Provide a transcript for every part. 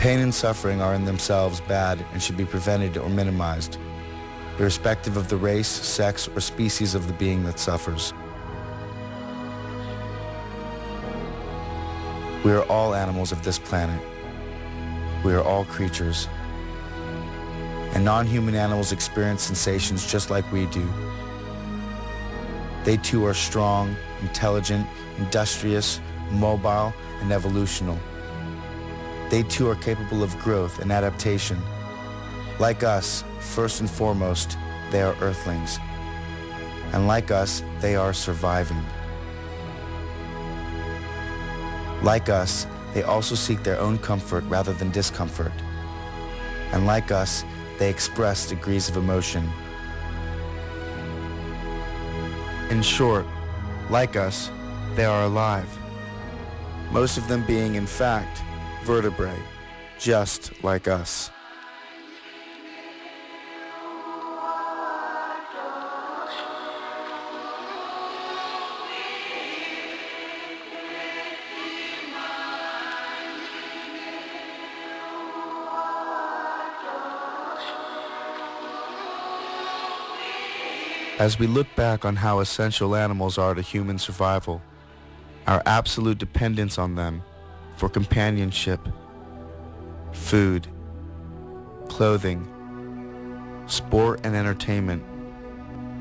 Pain and suffering are in themselves bad and should be prevented or minimized, irrespective of the race, sex, or species of the being that suffers. We are all animals of this planet. We are all creatures. And non-human animals experience sensations just like we do. They too are strong, intelligent, industrious, mobile, and evolutional. They too are capable of growth and adaptation. Like us, first and foremost, they are Earthlings. And like us, they are surviving. Like us, they also seek their own comfort rather than discomfort. And like us, they express degrees of emotion. In short, like us, they are alive. Most of them being, in fact, vertebrae, just like us. As we look back on how essential animals are to human survival, our absolute dependence on them for companionship, food, clothing, sport and entertainment,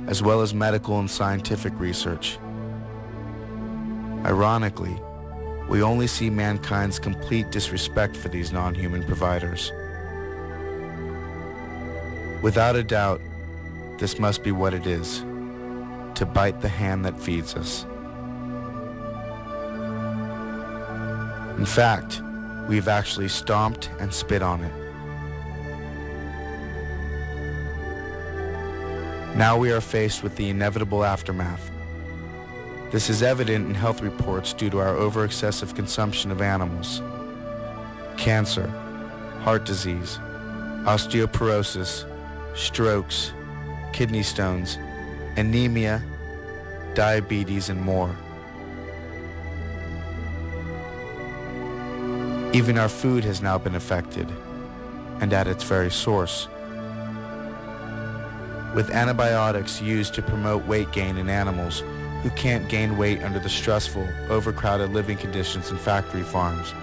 as well as medical and scientific research. Ironically, we only see mankind's complete disrespect for these non-human providers. Without a doubt, this must be what it is, to bite the hand that feeds us. In fact, we've actually stomped and spit on it. Now we are faced with the inevitable aftermath. This is evident in health reports due to our over-excessive consumption of animals. Cancer, heart disease, osteoporosis, strokes, kidney stones, anemia, diabetes, and more. Even our food has now been affected, and at its very source. With antibiotics used to promote weight gain in animals who can't gain weight under the stressful, overcrowded living conditions in factory farms.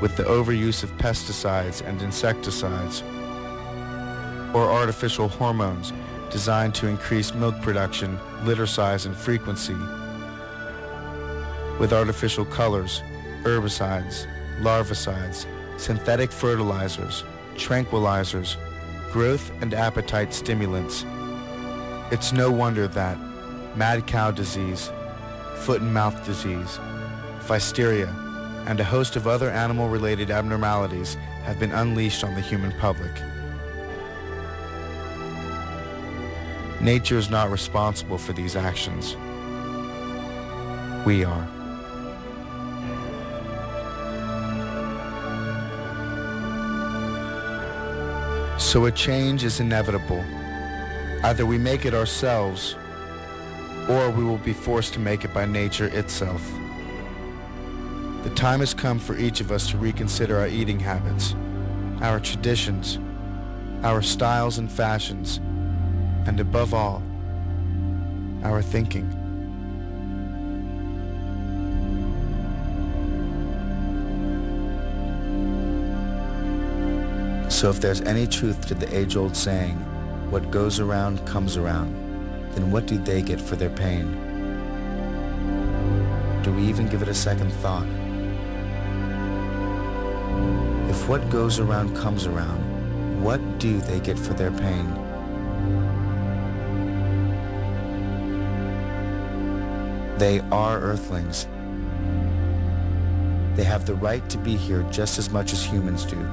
With the overuse of pesticides and insecticides, or artificial hormones designed to increase milk production, litter size, and frequency. With artificial colors, herbicides, larvicides, synthetic fertilizers, tranquilizers, growth and appetite stimulants. It's no wonder that mad cow disease, foot and mouth disease, physteria, and a host of other animal-related abnormalities have been unleashed on the human public. Nature is not responsible for these actions. We are. So a change is inevitable. Either we make it ourselves, or we will be forced to make it by nature itself. The time has come for each of us to reconsider our eating habits, our traditions, our styles and fashions, and above all, our thinking. So if there's any truth to the age-old saying, what goes around comes around, then what do they get for their pain? Do we even give it a second thought? If what goes around comes around, what do they get for their pain? They are Earthlings. They have the right to be here just as much as humans do.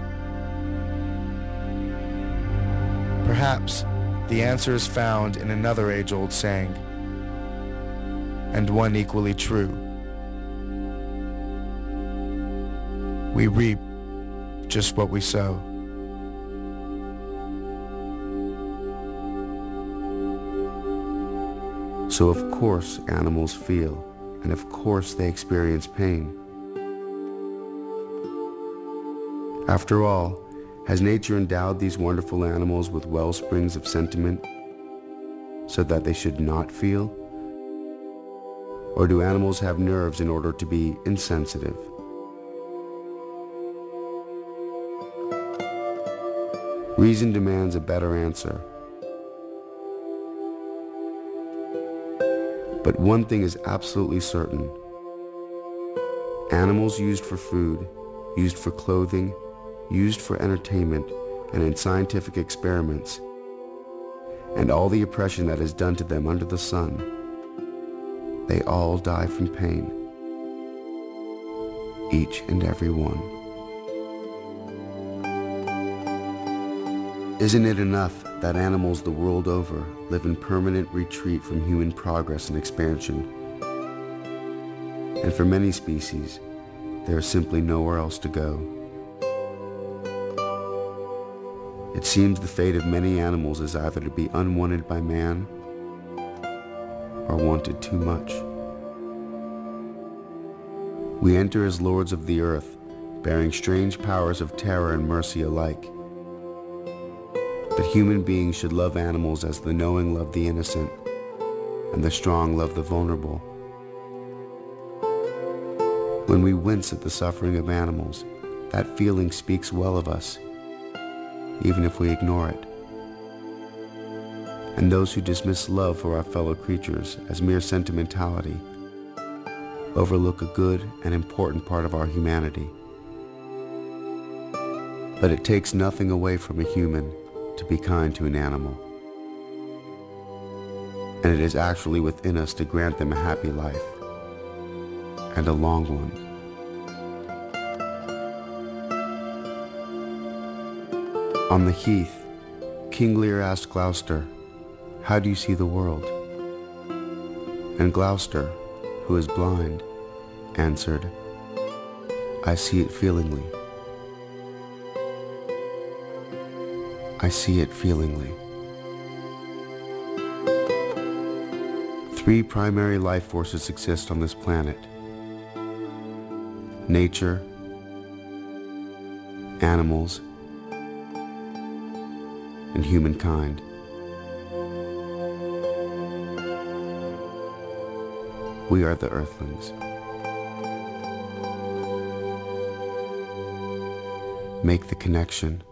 Perhaps the answer is found in another age-old saying, and one equally true. We reap just what we sow. So of course animals feel, and of course they experience pain. After all, has nature endowed these wonderful animals with well springs of sentiment so that they should not feel? Or do animals have nerves in order to be insensitive? Reason demands a better answer. But one thing is absolutely certain. Animals used for food, used for clothing, used for entertainment, and in scientific experiments, and all the oppression that is done to them under the sun, they all die from pain. Each and every one. Isn't it enough that animals the world over live in permanent retreat from human progress and expansion? And for many species, there is simply nowhere else to go. It seems the fate of many animals is either to be unwanted by man or wanted too much. We enter as lords of the earth, bearing strange powers of terror and mercy alike. That human beings should love animals as the knowing love the innocent, and the strong love the vulnerable. When we wince at the suffering of animals, that feeling speaks well of us, even if we ignore it. And those who dismiss love for our fellow creatures as mere sentimentality overlook a good and important part of our humanity. But it takes nothing away from a human to be kind to an animal. And it is actually within us to grant them a happy life, and a long one. On the heath, King Lear asked Gloucester, "How do you see the world?" And Gloucester, who is blind, answered, "I see it feelingly. I see it feelingly." Three primary life forces exist on this planet: nature, animals, and humankind. We are the Earthlings. Make the connection.